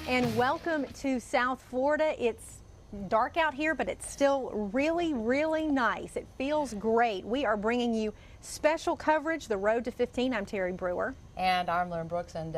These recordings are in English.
And welcome to South Florida. It's dark out here, but it's still really, really nice. It feels great. We are bringing you special coverage, the Road to 15. I'm Terry Brewer. And I'm Lauren Brooks, and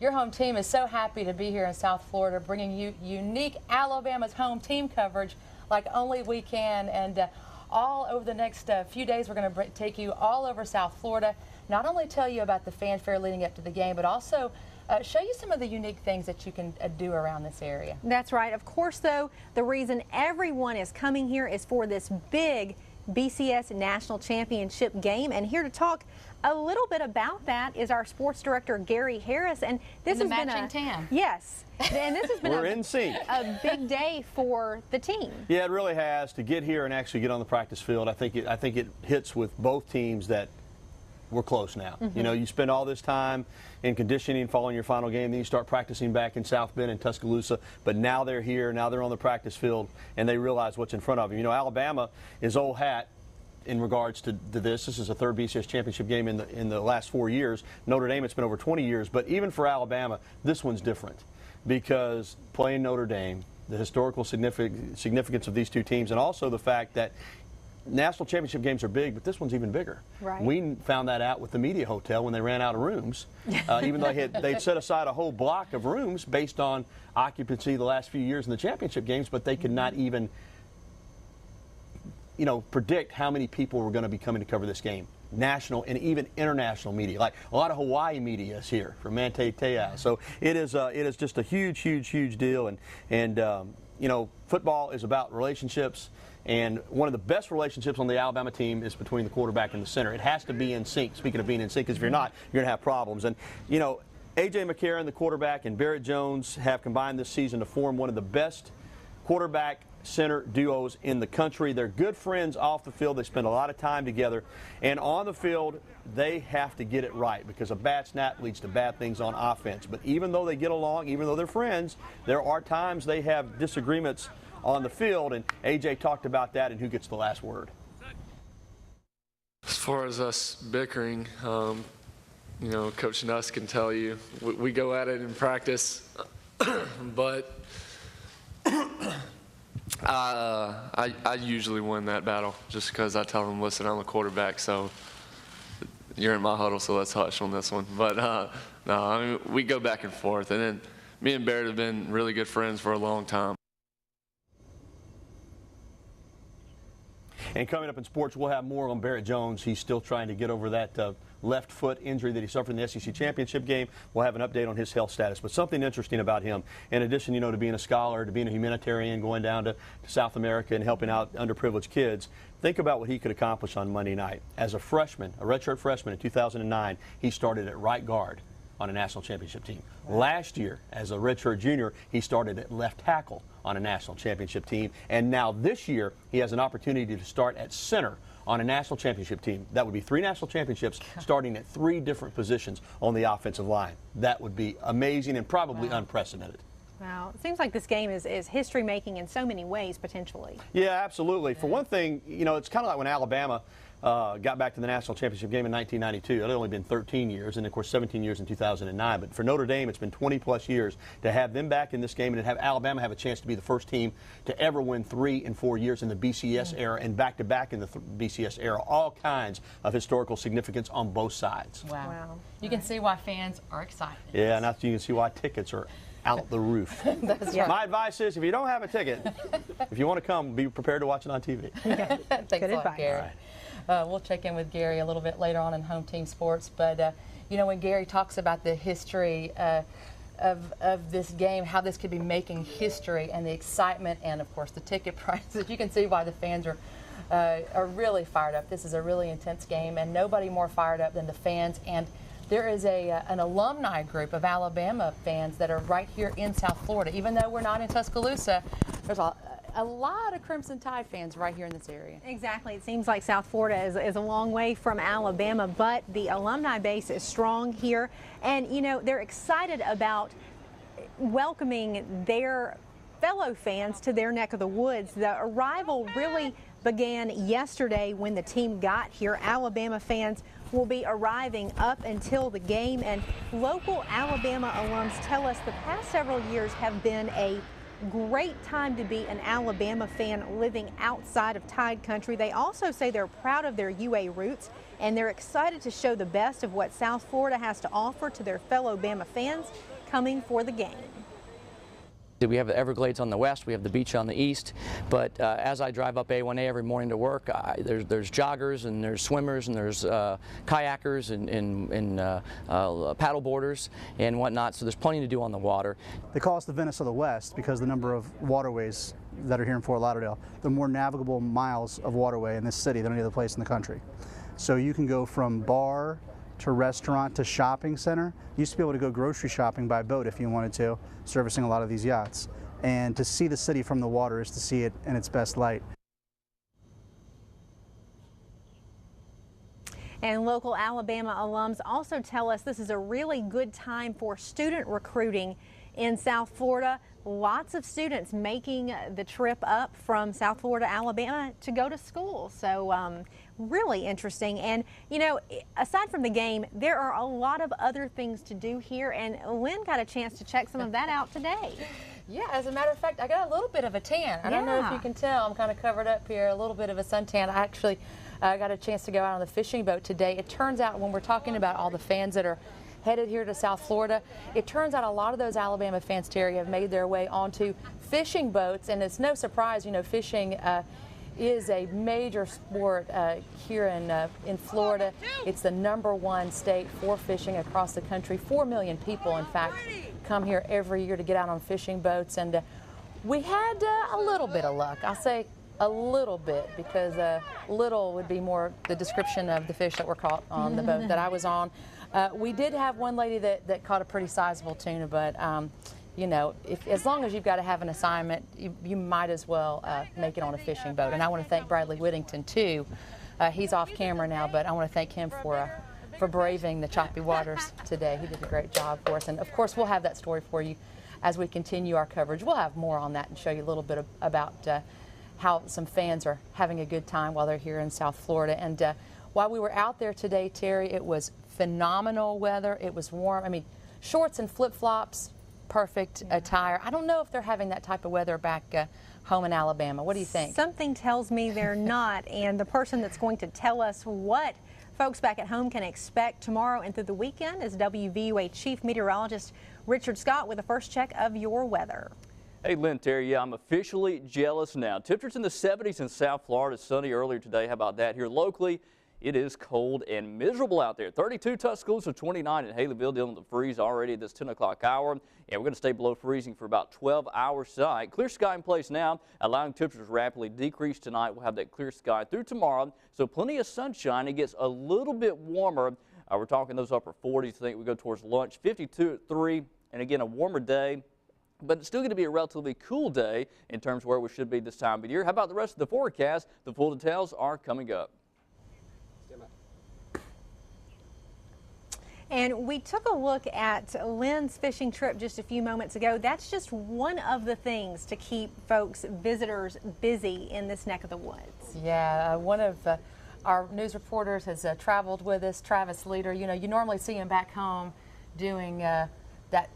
your home team is so happy to be here in South Florida, bringing you unique Alabama's home team coverage like only we can. And all over the next few days, we're going to take you all over South Florida, not only tell you about the fanfare leading up to the game, but also show you some of the unique things that you can do around this area. That's right. Of course, though, the reason everyone is coming here is for this big BCS National Championship game. And here to talk a little bit about that is our sports director, Gary Harris. And this has been a tan. Yes. And this has been a big day for the team. Yeah, it really has. To get here and actually get on the practice field, I think it hits with both teams that we're close now. You know, you spend all this time in conditioning following your final game, then you start practicing back in South Bend and Tuscaloosa, but now they're here, now they're on the practice field, and they realize what's in front of them. You know, Alabama is old hat in regards to this. This is a third BCS championship game in the last 4 years. Notre Dame, it's been over 20 years, but even for Alabama, this one's different because playing Notre Dame, the historical significance of these two teams, and also the fact that national championship games are big, but this one's even bigger. Right. We found that out with the media hotel when they ran out of rooms, even though they'd set aside a whole block of rooms based on occupancy the last few years in the championship games, but they could not even, you know, predict how many people were going to be coming to cover this game. National and even international media, like a lot of Hawaii media is here from Manti Te'o. So it is just a huge deal, and you know, football is about relationships. And one of the best relationships on the Alabama team is between the quarterback and the center. It has to be in sync. Speaking of being in sync, because if you're not, you're going to have problems. And, you know, A.J. McCarron, the quarterback, and Barrett Jones have combined this season to form one of the best quarterback-center duos in the country. They're good friends off the field. They spend a lot of time together. And on the field, they have to get it right because a bad snap leads to bad things on offense. But even though they get along, even though they're friends, there are times they have disagreements on the field, and AJ talked about that and who gets the last word. As far as us bickering, you know, Coach Nuss can tell you we go at it in practice, but I usually win that battle just because I tell them, listen, I'm the quarterback, so you're in my huddle, so let's hush on this one. But no, I mean, we go back and forth, and then me and Barrett have been really good friends for a long time. And coming up in sports, we'll have more on Barrett Jones. He's still trying to get over that left foot injury that he suffered in the SEC championship game. We'll have an update on his health status. But something interesting about him, in addition, you know, to being a scholar, to being a humanitarian, going down to South America and helping out underprivileged kids, think about what he could accomplish on Monday night. As a freshman, a redshirt freshman in 2009, he started at right guard on a national championship team. Last year, as a redshirt junior, he started at left tackle on a national championship team. And now this year, he has an opportunity to start at center on a national championship team. That would be 3 national championships starting at 3 different positions on the offensive line. That would be amazing and probably unprecedented. Wow. It seems like this game is history-making in so many ways, potentially. Yeah, absolutely. For one thing, you know, it's kind of like when Alabama got back to the national championship game in 1992. It had only been 13 years, and of course 17 years in 2009. But for Notre Dame, it's been 20-plus years to have them back in this game and to have Alabama have a chance to be the first team to ever win 3 and 4 years in the BCS era and back-to-back in the BCS era. All kinds of historical significance on both sides. Wow. You can see why fans are excited. Yeah, and you can see why tickets are out the roof. That's right. My advice is, if you don't have a ticket, if you want to come, be prepared to watch it on TV. Thanks a lot, Gary. We'll check in with Gary a little bit later on in Home Team Sports. But, you know, when Gary talks about the history of this game, how this could be making history and the excitement and, of course, the ticket prices, you can see why the fans are really fired up. This is a really intense game, and nobody more fired up than the fans. And there is an alumni group of Alabama fans that are right here in South Florida. Even though we're not in Tuscaloosa, there's a lot of Crimson Tide fans right here in this area. Exactly. It seems like South Florida is a long way from Alabama, but the alumni base is strong here. And, you know, they're excited about welcoming their fellow fans to their neck of the woods. The arrival really began yesterday when the team got here. Alabama fans will be arriving up until the game, and local Alabama alums tell us the past several years have been a great time to be an Alabama fan living outside of Tide Country. They also say they're proud of their UA roots, and they're excited to show the best of what South Florida has to offer to their fellow Bama fans coming for the game. We have the Everglades on the west, we have the beach on the east, but as I drive up A1A every morning to work, there's joggers and there's swimmers and there's kayakers and paddle boarders and whatnot, so there's plenty to do on the water. They call us the Venice of the West because the number of waterways that are here in Fort Lauderdale, the more navigable miles of waterway in this city than any other place in the country. So you can go from bar to restaurant to shopping center. You used to be able to go grocery shopping by boat if you wanted to, servicing a lot of these yachts. And to see the city from the water is to see it in its best light. And local Alabama alums also tell us this is a really good time for student recruiting in South Florida. Lots of students making the trip up from South Florida, Alabama to go to school. So really interesting. And, you know, aside from the game, there are a lot of other things to do here. And Lynn got a chance to check some of that out today. Yeah, as a matter of fact, I got a little bit of a tan. I don't know if you can tell. I'm kind of covered up here, a little bit of a suntan. I actually got a chance to go out on the fishing boat today. It turns out when we're talking about all the fans that are headed here to South Florida, it turns out a lot of those Alabama fans, Terry, have made their way onto fishing boats, and it's no surprise, you know, fishing is a major sport here in Florida. It's the #1 state for fishing across the country. 4 million people, in fact, come here every year to get out on fishing boats, and we had a little bit of luck. I'll say a little bit, because little would be more the description of the fish that were caught on the boat that I was on. We did have one lady that caught a pretty sizable tuna, but you know, as long as you've got to have an assignment, you might as well make it on a fishing boat. And I want to thank Bradley Whittington too. He's off camera now, but I want to thank him for braving the choppy waters today. He did a great job for us, and of course we'll have that story for you as we continue our coverage. We'll have more on that and show you a little bit about how some fans are having a good time while they're here in South Florida. And while we were out there today, Terry, it was phenomenal weather. It was warm. I mean, shorts and flip-flops, perfect attire. I don't know if they're having that type of weather back home in Alabama. What do you think? Something tells me they're not, and the person that's going to tell us what folks back at home can expect tomorrow and through the weekend is WVUA Chief Meteorologist Richard Scott with a first check of your weather. Hey, Lynn, Terry, yeah, I'm officially jealous now. Temperatures in the 70s in South Florida, sunny earlier today. How about that? Here locally, it is cold and miserable out there. 32 Tuscaloosa, 29 in Haleyville, dealing with the freeze already at this 10 o'clock hour. And we're going to stay below freezing for about 12 hours tonight. Clear sky in place now, allowing temperatures rapidly decrease tonight. We'll have that clear sky through tomorrow, so plenty of sunshine. It gets a little bit warmer. We're talking those upper 40s. I think we go towards lunch. 52 at 3, and again, a warmer day. But it's still going to be a relatively cool day in terms of where we should be this time of year. How about the rest of the forecast? The full details are coming up. And we took a look at Lynn's fishing trip just a few moments ago. That's just one of the things to keep folks, visitors, busy in this neck of the woods. Yeah, one of our news reporters has traveled with us, Travis Leader. You know, you normally see him back home doing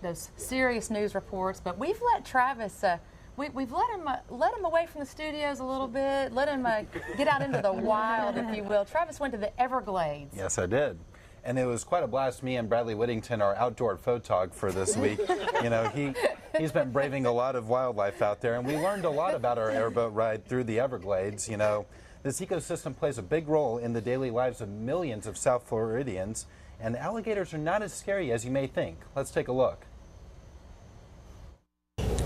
those serious news reports, but we've let Travis, we've let him away from the studios a little bit, let him get out into the wild, if you will. Travis went to the Everglades. Yes, I did. And it was quite a blast. Me and Bradley Whittington are outdoor photog for this week. You know, he's been braving a lot of wildlife out there, and we learned a lot about our airboat ride through the Everglades. You know, this ecosystem plays a big role in the daily lives of millions of South Floridians, and alligators are not as scary as you may think. Let's take a look.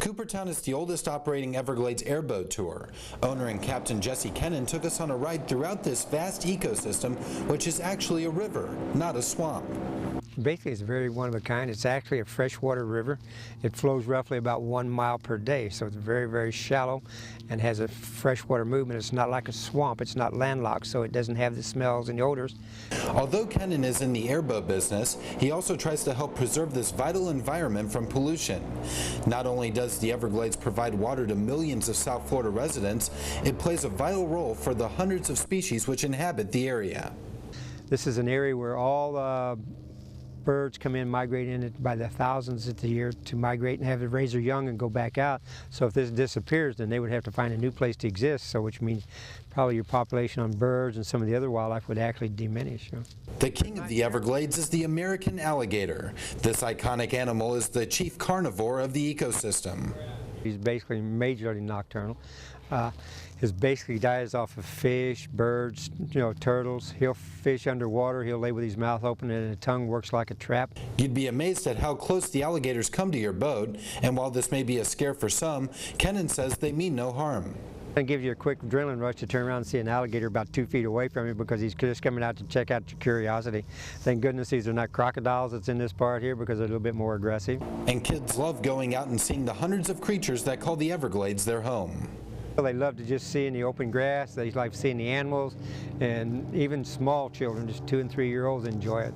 Coopertown is the oldest operating Everglades airboat tour. Owner and Captain Jesse Kennan took us on a ride throughout this vast ecosystem, which is actually a river, not a swamp. Basically, it's very one of a kind. It's actually a freshwater river. It flows roughly about 1 mile per day, so it's very, very shallow and has a freshwater movement. It's not like a swamp. It's not landlocked, so it doesn't have the smells and the odors. Although Kennan is in the airboat business, he also tries to help preserve this vital environment from pollution. Not only does the Everglades provide water to millions of South Florida residents, it plays a vital role for the hundreds of species which inhabit the area. This is an area where all birds come in, migrate in it by the thousands of the year to migrate and have to raise their young and go back out. So if this disappears, then they would have to find a new place to exist, so which means probably your population on birds and some of the other wildlife would actually diminish. The king of the Everglades is the American alligator. This iconic animal is the chief carnivore of the ecosystem. He's basically majorly nocturnal. His basically diet is off of fish, birds, turtles. He'll fish underwater. He'll lay with his mouth open and his tongue works like a trap. You'd be amazed at how close the alligators come to your boat, and while this may be a scare for some, Kennan says they mean no harm. It gives you a quick adrenaline rush to turn around and see an alligator about 2 feet away from you because he's just coming out to check out your curiosity. Thank goodness these are not crocodiles that's in this part here because they're a little bit more aggressive. And kids love going out and seeing the hundreds of creatures that call the Everglades their home. They love to just see in the open grass. They like seeing the animals, and even small children, just 2- and 3-year-olds, enjoy it.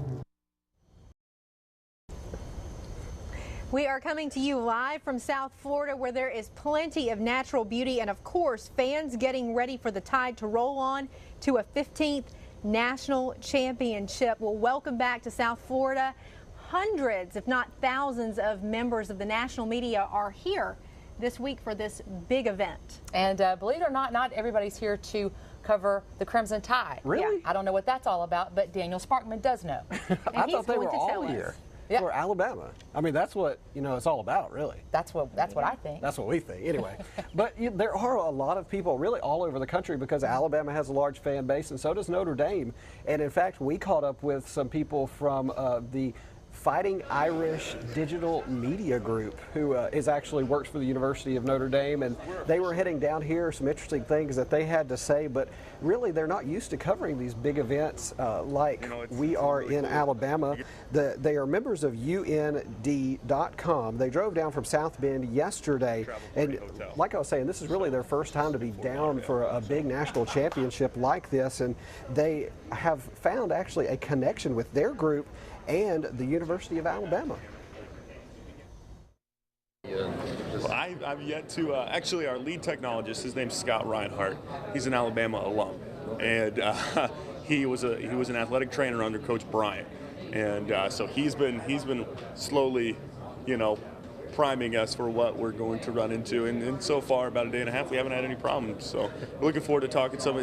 We are coming to you live from South Florida, where there is plenty of natural beauty and, of course, fans getting ready for the tide to roll on to a 15th national championship. Well, welcome back to South Florida. Hundreds, if not thousands, of members of the national media are here this week for this big event. And believe it or not, not everybody's here to cover the Crimson Tide. Really? Yeah, I don't know what that's all about, but Daniel Sparkman does know. I thought they were all here for Alabama. I mean, that's what it's all about, really. That's what I think. That's what we think, anyway. But there are a lot of people really all over the country because Alabama has a large fan base, and so does Notre Dame. And in fact, we caught up with some people from the Fighting Irish Digital Media Group, who actually works for the University of Notre Dame, and they were heading down here. Some interesting things that they had to say, but really they're not used to covering these big events like we are in Alabama. They are members of UND.com. They drove down from South Bend yesterday, and like I was saying, this is really their first time to be down for a big national championship like this, and they have found actually a connection with their group and the University of Alabama. Well, I've yet to, actually our lead technologist, his name's Scott Reinhardt. He's an Alabama alum, and he was an athletic trainer under Coach Bryant, and so he's been slowly, priming us for what we're going to run into, and so far about a day and a half we haven't had any problems. So we're looking forward to talking some.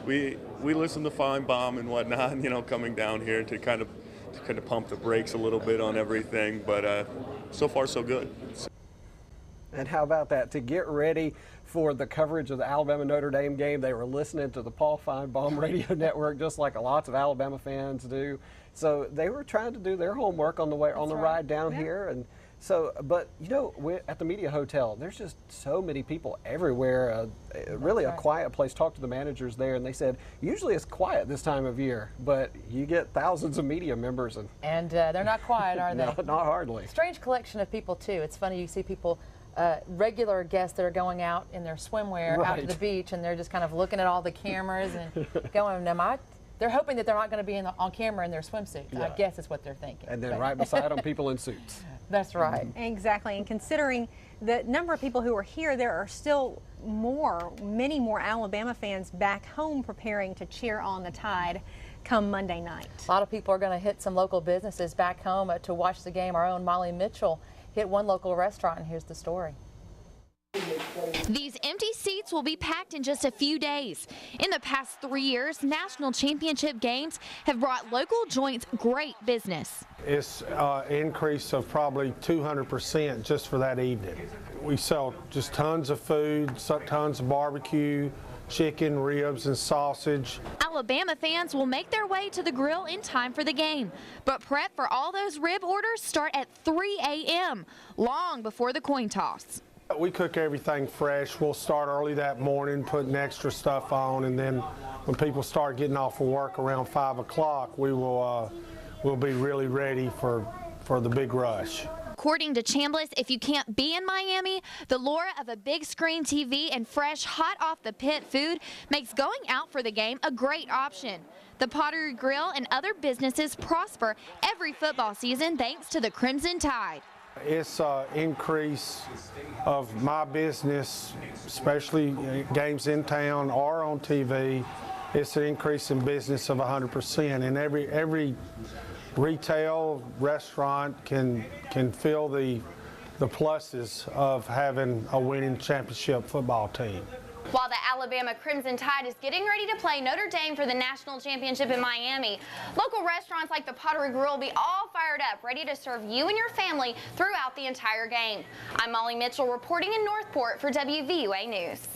We listen to Feinbaum and whatnot, coming down here to kind of pump the brakes a little bit on everything, but so far so good. And how about that? To get ready for the coverage of the Alabama-Notre Dame game, they were listening to the Paul Feinbaum radio network, just like lots of Alabama fans do. So they were trying to do their homework on the way on the ride down here. And so, but at the media hotel, there's just so many people everywhere. Really a quiet place. Talked to the managers there, and they said usually it's quiet this time of year, but you get thousands of media members, and they're not quiet, are they? No, not hardly. Strange collection of people too. It's funny, you see people. Regular guests that are going out in their swimwear out to the beach, and they're just kind of looking at all the cameras and going, they're hoping that they're not going to be on camera in their swimsuits. Yeah. I guess is what they're thinking. And then right beside them, people in suits. That's right. Exactly. And considering the number of people who are here, there are still many more Alabama fans back home preparing to cheer on the Tide come Monday night. A lot of people are going to hit some local businesses back home to watch the game. Our own Molly Mitchell hit one local restaurant, and here's the story. These empty seats will be packed in just a few days. In the past 3 years, national championship games have brought local joints great business. It's an increase of probably 200% just for that evening. We sell just tons of food, tons of barbecue, chicken, ribs, and sausage. Alabama fans will make their way to the grill in time for the game, but prep for all those rib orders start at 3 a.m., long before the coin toss. We cook everything fresh. We'll start early that morning, putting extra stuff on, and then when people start getting off of work around 5 o'clock, we will we'll be really ready for the big rush. According to Chambliss, if you can't be in Miami, the lure of a big screen TV and fresh, hot off the pit food makes going out for the game a great option. The Pottery Grill and other businesses prosper every football season thanks to the Crimson Tide. It's an increase of my business, especially games in town or on TV. It's an increase in business of 100%, and every retail restaurant can feel the pluses of having a winning championship football team. While the Alabama Crimson Tide is getting ready to play Notre Dame for the national championship in Miami, local restaurants like the Pottery Grill will be all fired up, ready to serve you and your family throughout the entire game. I'm Molly Mitchell reporting in Northport for WVUA News.